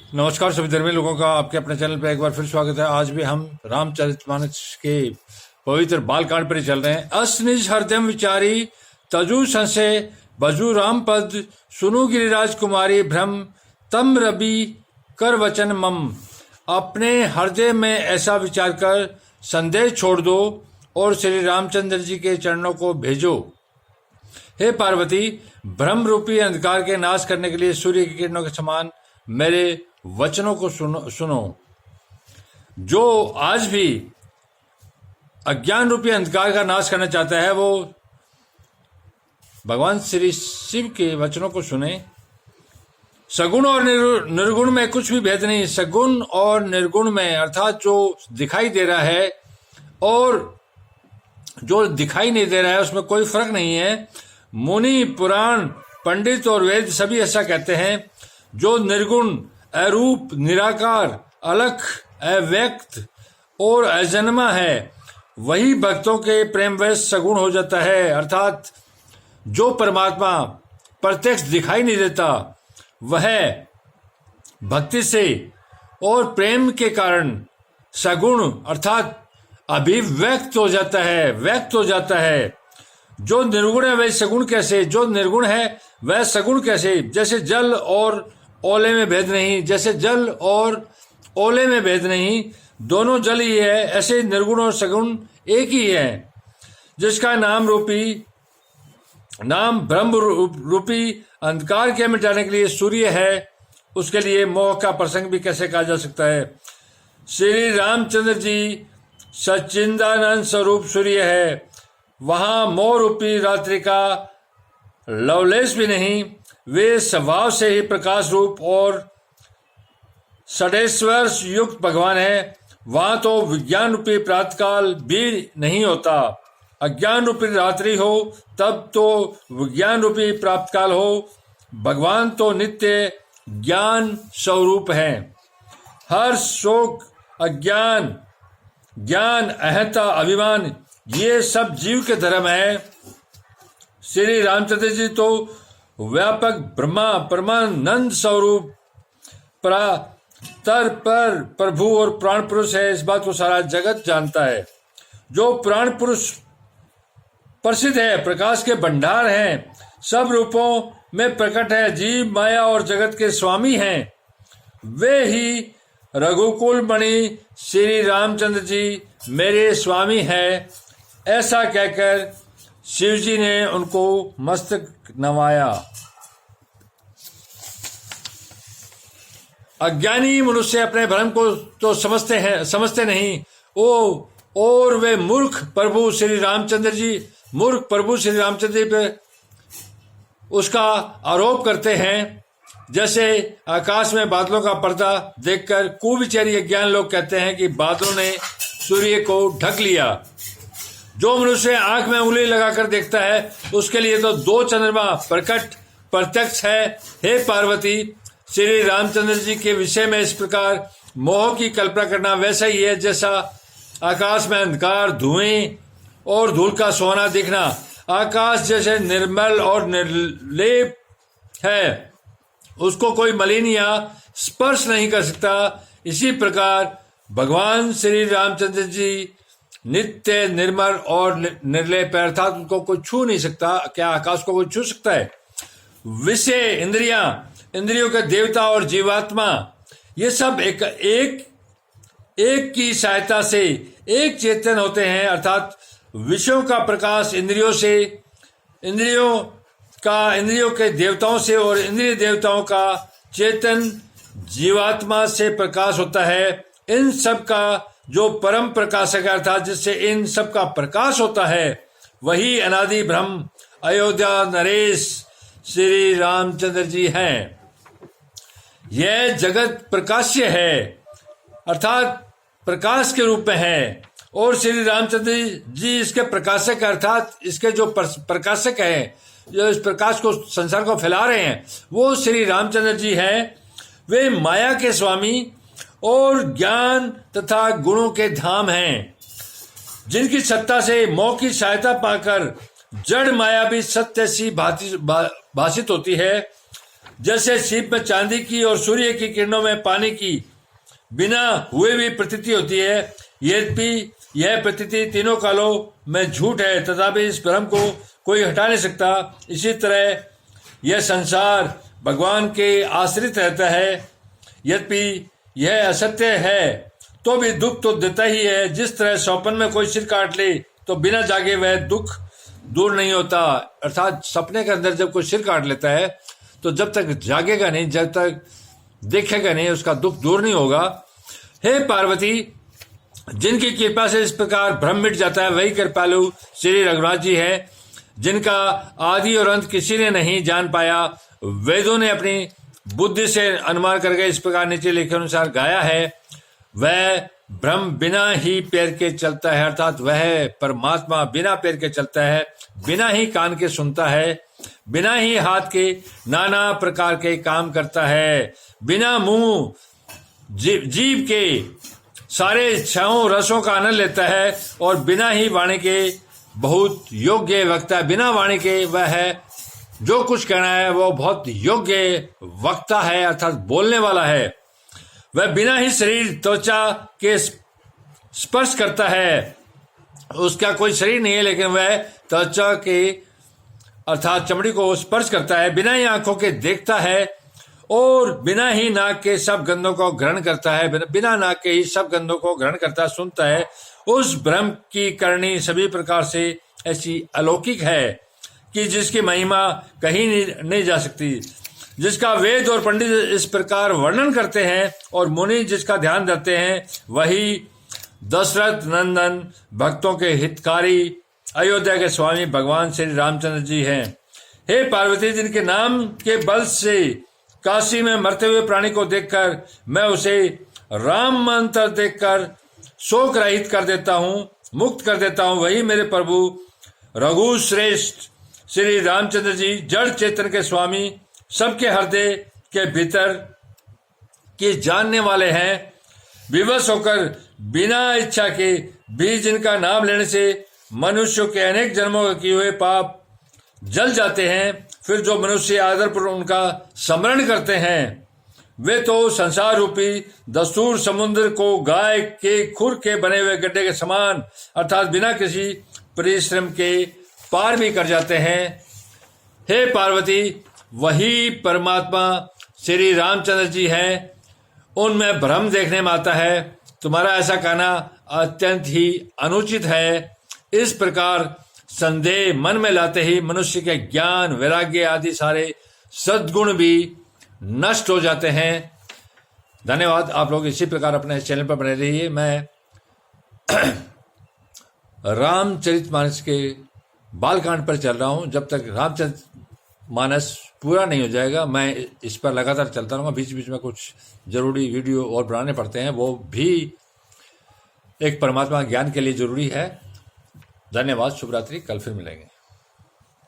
नमस्कार सभी धर्मी लोगों का आपके अपने चैनल पर एक बार फिर स्वागत है। आज भी हम रामचरितमानस के पवित्र बालकांड पर चल रहे हैं। अस निज हृदय विचारी तजु संशय बजु राम पद सुनु गिरिराज कुमारी भ्रम तम रवि कर वचन मम। अपने हृदय में ऐसा विचार कर संदेह छोड़ दो और श्री रामचंद्र जी के चरणों को भेजो। हे पार्वती, भ्रम रूपी अंधकार के नाश करने के लिए सूर्य की किरणों के समान मेरे वचनों को सुनो। जो आज भी अज्ञान रूपी अंधकार का नाश करना चाहता है वो भगवान श्री शिव के वचनों को सुने। सगुण और निर्गुण में कुछ भी भेद नहीं। सगुण और निर्गुण में अर्थात जो दिखाई दे रहा है और जो दिखाई नहीं दे रहा है उसमें कोई फर्क नहीं है। मुनि, पुराण, पंडित और वेद सभी ऐसा कहते हैं। जो निर्गुण, अरूप, निराकार, अलख, अव्यक्त और अजन्मा है वही भक्तों के प्रेमवश सगुण हो जाता है। अर्थात जो परमात्मा प्रत्यक्ष दिखाई नहीं देता वह भक्ति से और प्रेम के कारण सगुण अर्थात अभिव्यक्त हो जाता है, व्यक्त हो जाता है। जो निर्गुण है वह सगुण कैसे, जो निर्गुण है वह सगुण कैसे। जैसे जल और ओले में भेद नहीं, जैसे जल और ओले में भेद नहीं, दोनों जल ही है, ऐसे निर्गुण और सगुण एक ही है। जिसका नाम ब्रह्म रूपी अंधकार के मिटाने के लिए सूर्य है, उसके लिए मोह का प्रसंग भी कैसे कहा जा सकता है। श्री रामचंद्र जी सच्चिदानंद स्वरूप सूर्य है। वहां मोह रूपी रात्रि का लवलेश भी नहीं। वे स्वभाव से ही प्रकाश रूप और षडेश्वर युक्त भगवान है। वहां तो विज्ञान रूपी प्रातकाल भी नहीं होता। अज्ञान रूपी रात्रि हो तब तो विज्ञान रूपी प्रातकाल हो। भगवान तो नित्य ज्ञान स्वरूप है। हर शोक, अज्ञान, ज्ञान, अहंता, अभिमान ये सब जीव के धर्म है। श्री रामचंद्र जी तो व्यापक ब्रह्मा परमानंद स्वरूप पर प्रभु और प्राण पुरुष है। इस बात को सारा जगत जानता है। जो प्राण पुरुष प्रसिद्ध है, प्रकाश के भंडार हैं, सब रूपों में प्रकट है, जीव माया और जगत के स्वामी हैं, वे ही रघुकुल मणि श्री रामचंद्र जी मेरे स्वामी हैं। ऐसा कहकर शिव जी ने उनको मस्तक नवाया। अज्ञानी मनुष्य अपने भ्रम को तो समझते नहीं और वे मूर्ख प्रभु श्री रामचंद्र जी पे उसका आरोप करते हैं। जैसे आकाश में बादलों का पर्दा देखकर कुविचारी अज्ञान लोग कहते हैं कि बादलों ने सूर्य को ढक लिया। जो मनुष्य आंख में उंगली लगाकर देखता है उसके लिए तो दो चंद्रमा प्रत्यक्ष है। हे पार्वती, श्री रामचंद्र जी के विषय में इस प्रकार मोह की कल्पना करना वैसा ही है जैसा आकाश में अंधकार, धुएं और धूल का सोना दिखना। आकाश जैसे निर्मल और निर्लेप है, उसको कोई मलिन या स्पर्श नहीं कर सकता। इसी प्रकार भगवान श्री रामचंद्र जी नित्य, निर्मल और निर्लेप है, अर्थात उनको कोई छू नहीं सकता। क्या आकाश को कोई छू सकता है? विषय, इंद्रियों के देवता और जीवात्मा ये सब एक की सहायता से एक चेतन होते हैं। अर्थात विषयों का प्रकाश इंद्रियों के देवताओं से और इंद्रिय देवताओं का चेतन जीवात्मा से प्रकाश होता है। इन सब का जो परम प्रकाशक है अर्थात जिससे इन सब का प्रकाश होता है वही अनादि ब्रह्म अयोध्या नरेश श्री रामचंद्र जी हैं। यह जगत प्रकाश्य है अर्थात प्रकाश के रूप में है और श्री रामचंद्र जी इसके प्रकाशक अर्थात इसके जो प्रकाशक हैं, जो इस प्रकाश को संसार को फैला रहे हैं वो श्री रामचंद्र जी हैं। वे माया के स्वामी और ज्ञान तथा गुणों के धाम हैं, जिनकी सत्ता से मोह की सहायता पाकर जड़ माया भी सत्य सी भाषित होती है। जैसे सीप में चांदी की और सूर्य की किरणों में पानी की बिना हुए भी प्रतीति होती है, यद्यपि यह प्रतीति तीनों कालों में झूठ है, तथापि इस भ्रम को कोई हटा नहीं सकता। इसी तरह यह संसार भगवान के आश्रित रहता है, यद्यपि यह असत्य है तो भी दुख तो देता ही है। जिस तरह सपन में कोई सिर काट ले तो बिना जागे वह दुख दूर नहीं होता, अर्थात सपने के अंदर जब कोई सिर काट लेता है तो जब तक जागेगा नहीं, जब तक देखेगा नहीं, उसका दुख दूर नहीं होगा। हे पार्वती, जिनकी कृपा से इस प्रकार भ्रम मिट जाता है वही कृपालु श्री रघुनाथ जी है, जिनका आदि और अंत किसी ने नहीं जान पाया। वेदों ने अपनी बुद्धि से अनुमान करके इस प्रकार नीचे लिखे अनुसार गाया है। वह ब्रह्म बिना ही पैर के चलता है, अर्थात वह परमात्मा बिना पैर के चलता है, बिना ही कान के सुनता है, बिना ही हाथ के नाना प्रकार के काम करता है, बिना मुंह जीव के सारे इच्छाओं रसों का आनंद लेता है और बिना ही वाणी के बहुत योग्य वक्ता है। बिना वाणी के वह है जो कुछ कहना है वो बहुत योग्य वक्ता है, अर्थात बोलने वाला है। वह बिना ही शरीर त्वचा के स्पर्श करता है, उसका कोई शरीर नहीं है लेकिन वह त्वचा के अर्थात चमड़ी को स्पर्श करता है, बिना ही आंखों के देखता है और बिना ही नाक के सब गंधों को ग्रहण करता है, बिना नाक के ही सब गंधों को ग्रहण करता सुनता है। उस ब्रह्म की करनी सभी प्रकार से ऐसी अलौकिक है कि जिसकी महिमा कहीं नहीं जा सकती, जिसका वेद और पंडित इस प्रकार वर्णन करते हैं और मुनि जिसका ध्यान रखते हैं, वही दशरथ नंदन भक्तों के हितकारी अयोध्या के स्वामी भगवान श्री रामचंद्र जी हैं। हे पार्वती, जिनके नाम के बल से काशी में मरते हुए प्राणी को देखकर मैं उसे राम मंत्र देखकर शोक रहित कर देता हूँ, मुक्त कर देता हूँ, वही मेरे प्रभु रघु श्रेष्ठ श्री रामचंद्र जी जड़ चेतन के स्वामी, सबके हृदय के भीतर के जानने वाले हैं। विवश होकर बिना इच्छा के भी जिनका नाम लेने से मनुष्यों के अनेक जन्मों के किए हुए पाप जल जाते हैं, फिर जो मनुष्य आदरपूर्वक उनका स्मरण करते हैं वे तो संसार रूपी दस्तूर समुद्र को गाय के खुर के बने हुए गड्ढे के समान अर्थात बिना किसी परिश्रम के पार भी कर जाते हैं। हे पार्वती, वही परमात्मा श्री रामचंद्र जी हैं, उनमें भ्रम देखने में आता है। तुम्हारा ऐसा कहना अत्यंत ही अनुचित है। इस प्रकार संदेह मन में लाते ही मनुष्य के ज्ञान वैराग्य आदि सारे सद्गुण भी नष्ट हो जाते हैं। धन्यवाद। आप लोग इसी प्रकार अपने चैनल पर बने रहिए। मैं रामचरितमानस के बालकांड पर चल रहा हूं। जब तक रामचरितमानस पूरा नहीं हो जाएगा मैं इस पर लगातार चलता रहूंगा। बीच बीच में कुछ जरूरी वीडियो और बनाने पड़ते हैं, वो भी एक परमात्मा ज्ञान के लिए जरूरी है। धन्यवाद। शुभ रात्रि। कल फिर मिलेंगे।